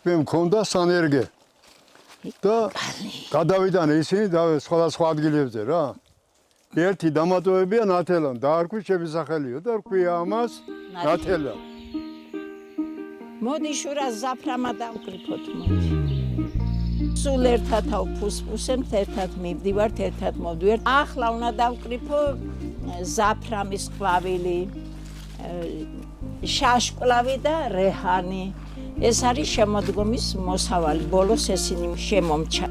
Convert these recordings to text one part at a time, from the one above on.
საქმე მქონდა სანერგე. და გადავიდან ისინი სხვადასხვა ადგილებზე რა. ერთი დამატებებია ნათელან, დაარქვი შემოსახელიო და რქვია ამას ნათელა. მოდი შურა ზაფრამა დავკრიფოთ მოდი. სულ ერთად ავფუსფუსებთ, ერთად მივდივართ, ერთად მოვდივართ. ახლა უნდა დავკრიფო ზაფრამის ყვავილი, შაშკლავი და რეჰანი. ეს არის შემოდგომის მოსავალი, ბოლოს ესენი შემომჩა.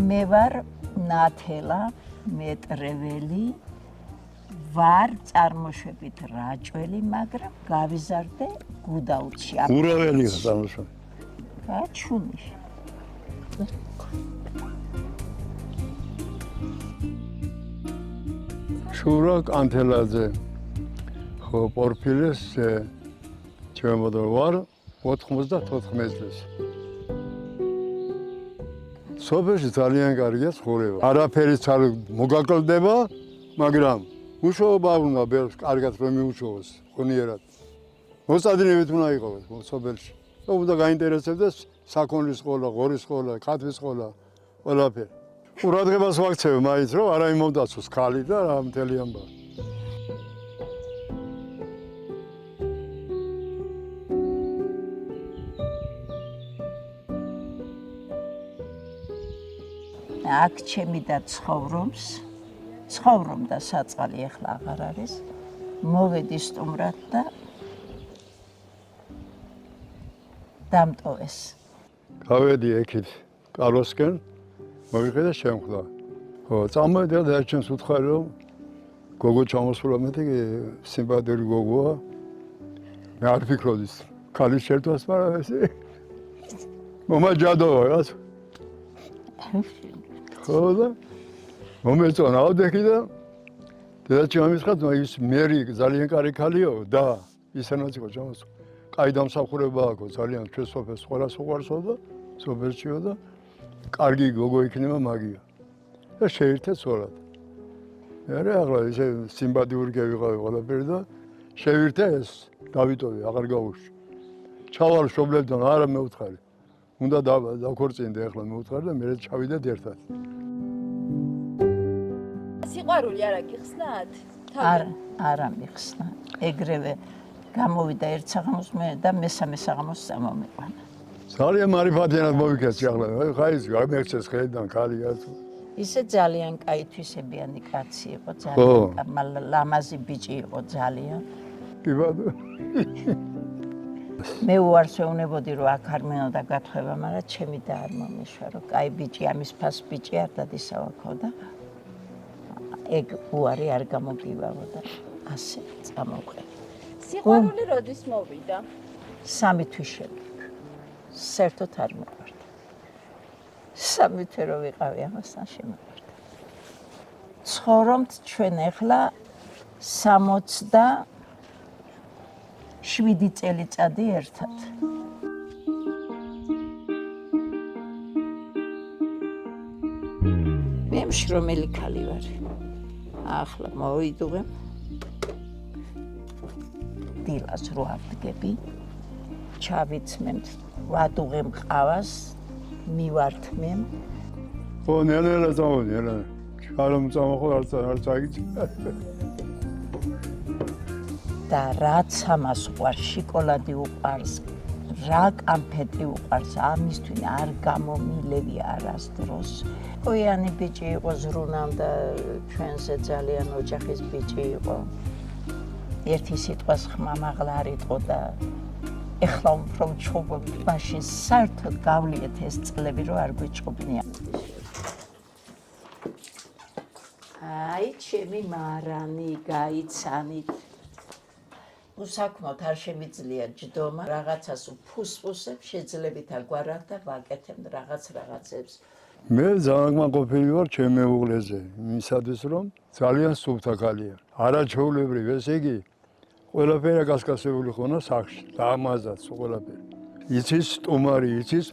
მე ვარ ნათელა მეტრეველი, ვარ წარმოშვებით რაჭველი, მაგრამ გავიზარდე გუდაუთში. ურაველია წარმოშვები. გაჩუნი. შურა კანთელაძე. ხო, პორფილეს ჩემოდო ვარ 94 წელს. სოფელში ძალიან კარგია ცხოვრება. არაფერი არ მოგაკლდება, მაგრამ უშუალობა უნდა ბევრს კარგად რომ მიუშოვოს ხონიერად. მოსადინებით უნდა იყოს სოფელში. უნდა გაინტერესებდეს საქონლის სკოლა, ღორის სკოლა, ქათმის სკოლა, ყველაფერი. ყურადღებას ვაქცევ მაინც რომ არა იმომდაცოს ქალი და რა მთელი ამბავი. აქ ჩემი და ცხოვრობდა საწყალი ახლა აღარ არის. მოვედი სტუმრად და დამტოვეს. გავედი ექით კაროსკენ, მოვიყიდე შემხლა. ხო, წამოვედი და ჩემს უთხარი რომ გოგო ჩამოსულა მეტი სიმპათიური გოგოა. მე არ ფიქრობდი ქალის შერთვას, მაგრამ ესე მომაჯადოა რა. ხო და მომეწონა ავდექი და დედაჩემ ამისხად ის მერი ძალიან კარგი ქალიო და ისენაც იყო ჩამოსულ. კაი დამსახურება აქვს ძალიან ჩვენ სოფელს ყველას უყვარსო და სოფელშიო და კარგი გოგო იქნება მაგია. და შეერთეთ სწორად. მე ახლა ესე სიმპათიური გევიყავი ყველაფერი და შევირთე ეს დავიტოვე აღარ გავუშვი. ჩავალ შობლებთან არა მეუთხარი. უნდა დაქორწინდე ახლა მეუთხარი და მე ჩავიდეთ ერთად. სიყვარული არა გიხსნათ? არა მიხსნა. ეგრევე გამოვიდა ერთ საღამოს მე და მესამე საღამოს წამომიყვანა. ძალიან მარიფათიანად მოვიქეცი ახლა. ხაის გამერჩეს ხედან ქალი გასულ. ისე ძალიან კაი თვისებიანი კაცი იყო, ძალიან ლამაზი ბიჭი იყო ძალიან. კი ბატონო. მე უარს ვეუბნებოდი რომ აქ არ მინდა გათხოვება, მაგრამ ჩემი და არ მომეშვა რომ კაი ბიჭი ამის ფას ბიჭი არ დადისავაქო და ეგ უარი არ გამოგივავდა. ასე წამოვყე. სიყვარული როდის მოვიდა? 3 თვის შემდეგ. საერთოდ არ მოყვარდა. 3 თვე რო ვიყავი ამასთან შემოყვარდა. ცხოვრობთ ჩვენ ახლა 67 წელიწადი ერთად. მე მშრომელი ქალი ვარ. ახლა მოვიდუღე. დილას რო ავდგები, ჩავიცმემთ, ვადუღემ ყავას, მივართმემ. ხო, ნელა წამოვიდი, ნელა. ჩარომ წამოხო არ წაიგიც. და რაც ამას უყვარს, შოკოლადი უყვარს, რა კამფეტი უყვარს, ამისთვის არ გამომილევი არასდროს. ყოიანი ბიჭი იყო, ზრუნავდა ჩვენზე ძალიან ოჯახის ბიჭი იყო. ერთი სიტყვას ხმა მაღლა არ იყო და ეხლა უფრო ჩხუბობ, მაშინ საერთოდ გავლიეთ ეს წლები, რომ არ გვიჭუბნია. აი, ჩემი მარანი, გაიცანით. უსაქმოდ არ შემიძლია ჯდომა, რაღაცას უფუსფუსებ, შეძლებით აგვარად და ვაკეთებ რაღაცებს. მე ძალიან მაყოფილი ვარ ჩემ მეუღლეზე, იმისათვის რომ ძალიან სუფთა ქალია. არაჩვეულებრივ, ესე იგი ყველაფერი გასკასებული ხონა სახში, დაამაზაც ყველაფერი. იცის სტუმარი, იცის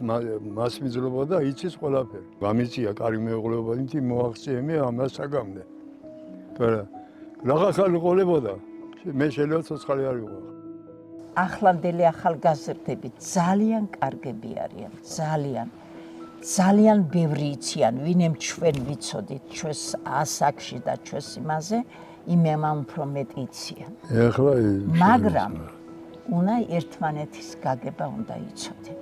მასმიძლობა და იცის ყველაფერი. გამიწია კარგი მეუღლეობა, იმითი მოაღწია მე ამას საგამდე. თორე რაღა ხალი ყოლებოდა. მე შეიძლება ცოცხალი არ ვიყო. ახლანდელი ახალგაზრდები ძალიან კარგები არიან, ძალიან ბევრი იციან, ვინემ ჩვენ ვიცოდით ჩვენს ასაკში და ჩვენს იმაზე, იმემ უფრო მეტი იციან. ეხლა მაგრამ უნდა ერთმანეთის გაგება უნდა იცოდნენ.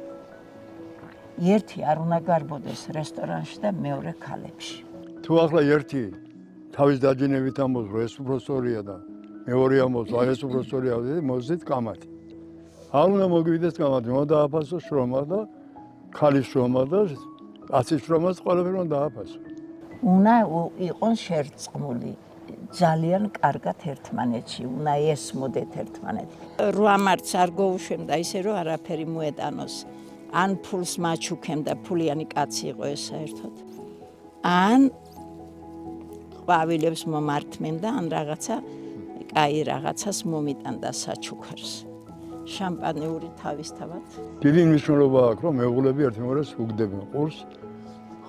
ერთი არ უნდა გარბოდეს რესტორანში და მეორე ქალებში. თუ ახლა ერთი თავის დაჯინებით ამბობს, რომ ეს უბრალოდია და მეორე ამბობს, რომ ეს უბრალოდია, მოძით კამათი. არ უნდა მოგვიდეს კამათი, უნდა დააფასო შრომა და ქალის შრომა და კაცის შრომას ყველაფერი უნდა დააფასო. უნდა იყოს შერწყმული ძალიან კარგად ერთმანეთში, უნდა ესმოდეთ ერთმანეთი. 8 მარტს არ გოუშვემდა ისე რომ არაფერი მოეტანოს. ან ფულს მაჩუქემდა, ფულიანი კაცი იყო ეს საერთოდ. ან ყვავილებს მომართმენდა, ან რაღაცა კაი რაღაცას მომიტანდა საჩუქარს. შამპანიური თავისთავად. დიდი მნიშვნელობა აქვს, რომ მეუღლები ერთმანეთს უგდებენ ყურს,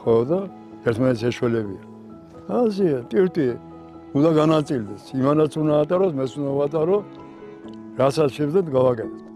ხო და ერთმანეთს ეშველებიან. ასეა, ტირტი უნდა განაწილდეს. იმანაც უნდა ატაროს, მეც უნდა ვატარო, რასაც შევძლებთ გავაკეთოთ.